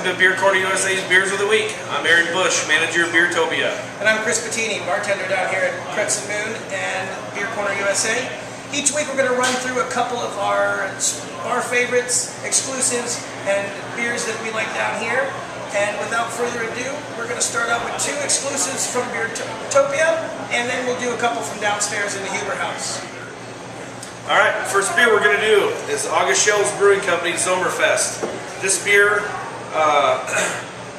to BeerCorner USA's Beers of the Week. I'm Aaron Bush, manager of Beertopia. And I'm Chris Bettini, bartender down here at Crescent Moon and BeerCorner USA. Each week we're going to run through a couple of our favorites, exclusives, and beers that we like down here. And without further ado, we're going to start out with two exclusives from Beertopia, and then we'll do a couple from downstairs in the Huber House. Alright, first beer we're going to do is August Schell's Brewing Company Zomerfest. This beer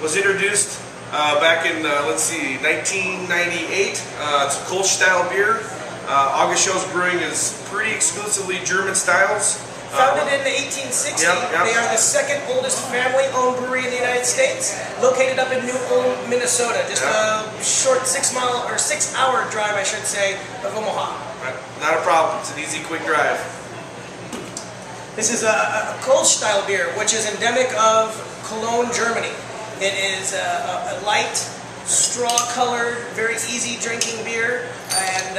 was introduced back in, 1998. It's a Kolsch style beer. August Schell's Brewing is pretty exclusively German styles. Founded in the 1860s, they are the second oldest family-owned brewery in the United States, located up in New Ulm, Minnesota, just a short 6 hour drive, I should say, of Omaha. Right. Not a problem. It's an easy, quick drive. This is a Kolsch style beer, which is endemic of Cologne, Germany. It is a light, straw-colored, very easy drinking beer, and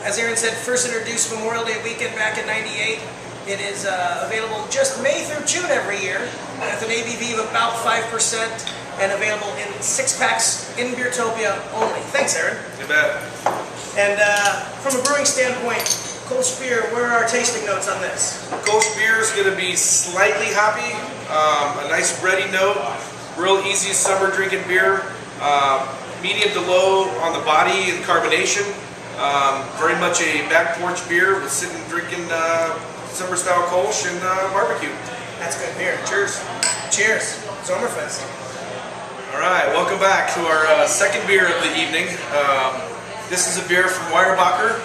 as Aaron said, first introduced Memorial Day weekend back in '98. It is available just May through June every year, with an ABV of about 5%, and available in 6-packs in Beertopia only. Thanks, Aaron. You bet. And from a brewing standpoint, Kolsch beer, where are our tasting notes on this? Kolsch beer is going to be slightly hoppy, a nice bready note, real easy summer drinking beer, medium to low on the body and carbonation, very much a back porch beer with sitting drinking summer style Kolsch and barbecue. That's good beer. Cheers. Cheers. Zomerfest. Alright, welcome back to our second beer of the evening. This is a beer from Weihenstephaner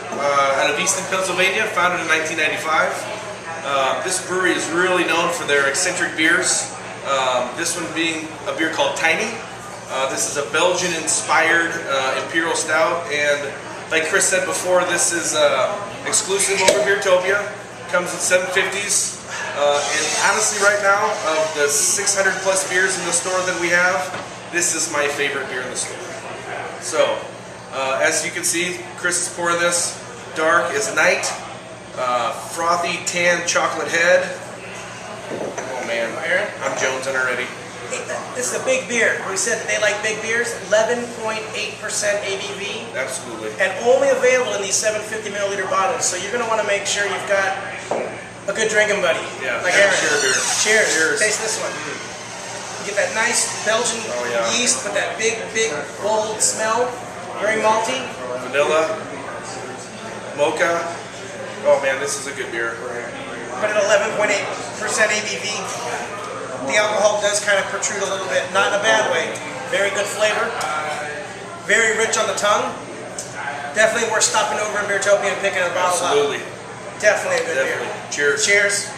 out of Easton, Pennsylvania, founded in 1995. This brewery is really known for their eccentric beers. This one being a beer called Tiny. This is a Belgian-inspired imperial stout, and like Chris said before, this is exclusive over Beertopia. Comes in 750s. And honestly, right now, of the 600 plus beers in the store that we have, this is my favorite beer in the store. So, as you can see, Chris is pouring this dark as night, frothy tan chocolate head. Oh man, I'm jonesing already. This is a big beer. We said they like big beers. 11.8% ABV. Absolutely. And only available in these 750 milliliter bottles. So you're going to want to make sure you've got a good drinking buddy. Yeah. Like Aaron. Beer. Cheers. Cheers. Taste this one. You get that nice Belgian yeast with that big, bold smell. Very malty. Vanilla. Mocha. Oh man, this is a good beer. But at 11.8% ABV, the alcohol does kind of protrude a little bit. Not in a bad way. Very good flavor. Very rich on the tongue. Definitely worth stopping over in Beertopia and picking a bottle up. Absolutely. Definitely a good beer. Cheers. Cheers.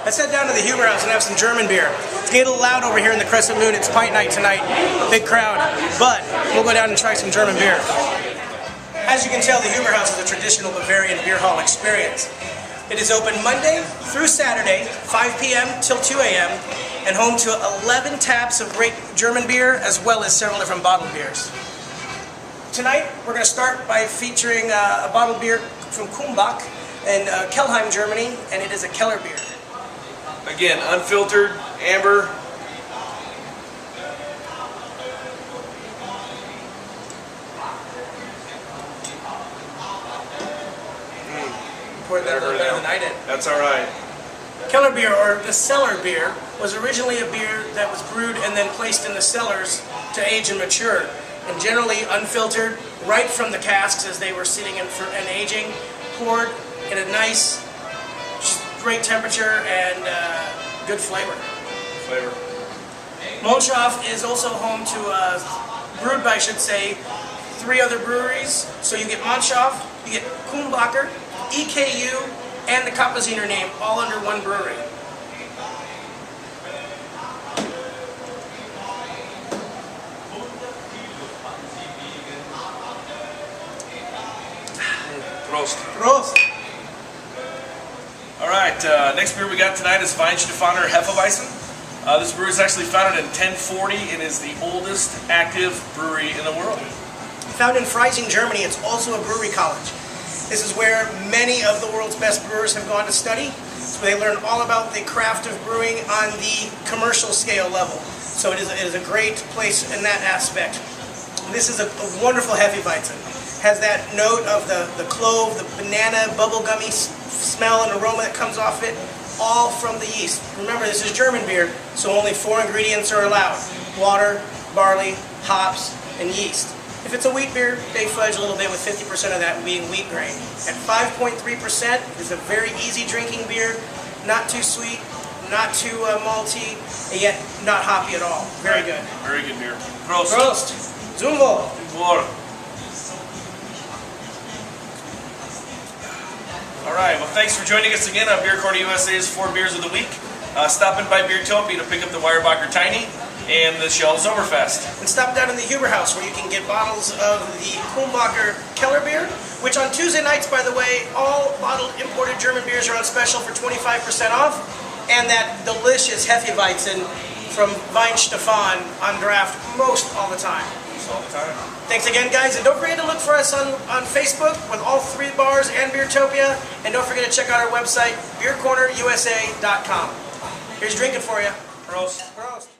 Let's head down to the Huber House and have some German beer. It's getting a little loud over here in the Crescent Moon. It's pint night tonight. Big crowd. But we'll go down and try some German beer. As you can tell, the Huber House is a traditional Bavarian beer hall experience. It is open Monday through Saturday, 5 p.m. till 2 a.m., and home to 11 taps of great German beer, as well as several different bottled beers. Tonight, we're going to start by featuring a bottled beer from Kulmbach in Kelheim, Germany, and it is a Keller beer. Again, unfiltered, amber. Poured that a little better than I did. That's all right. Keller beer, or the cellar beer, was originally a beer that was brewed and then placed in the cellars to age and mature, and generally unfiltered right from the casks as they were sitting and aging, poured in a nice, great temperature and good flavor. Monshoff is also home to, brewed by, I should say, 3 other breweries. So you get Monshoff, you get Kulmbacher, EKU, and the Kappaziner name, all under one brewery. Prost. Prost. All right, next beer we got tonight is Weihenstephaner hefeweizen. This brewery is actually founded in 1040 and is the oldest active brewery in the world. Found in Freising, Germany, it's also a brewery college. This is where many of the world's best brewers have gone to study. So they learn all about the craft of brewing on the commercial scale level. So it is a great place in that aspect. This is a wonderful hefeweizen. Has that note of the clove, the banana, bubblegummy smell and aroma that comes off it, all from the yeast. Remember, this is German beer, so only 4 ingredients are allowed: water, barley, hops, and yeast. If it's a wheat beer, they fudge a little bit with 50% of that being wheat grain. At 5.3%, is a very easy drinking beer, not too sweet, not too malty, and yet not hoppy at all. Very good. Very good beer. Prost. Prost. Zum Wohl. All right, well, thanks for joining us again on BeerCorner USA's 4 Beers of the Week. Stopping by Beertopia to pick up the Weyerbacher Tiny and the Shell's Overfest. And stop down in the Huber House where you can get bottles of the Kulmbacher Keller beer, which on Tuesday nights, by the way, all bottled imported German beers are on special for 25% off, and that delicious hefeweizen from Weihenstephaner on draft most all the time. All the time. Thanks again, guys, and don't forget to look for us on Facebook with all 3 bars and Beertopia, and don't forget to check out our website, BeerCornerUSA.com. Here's drinking for you. Prost. Prost.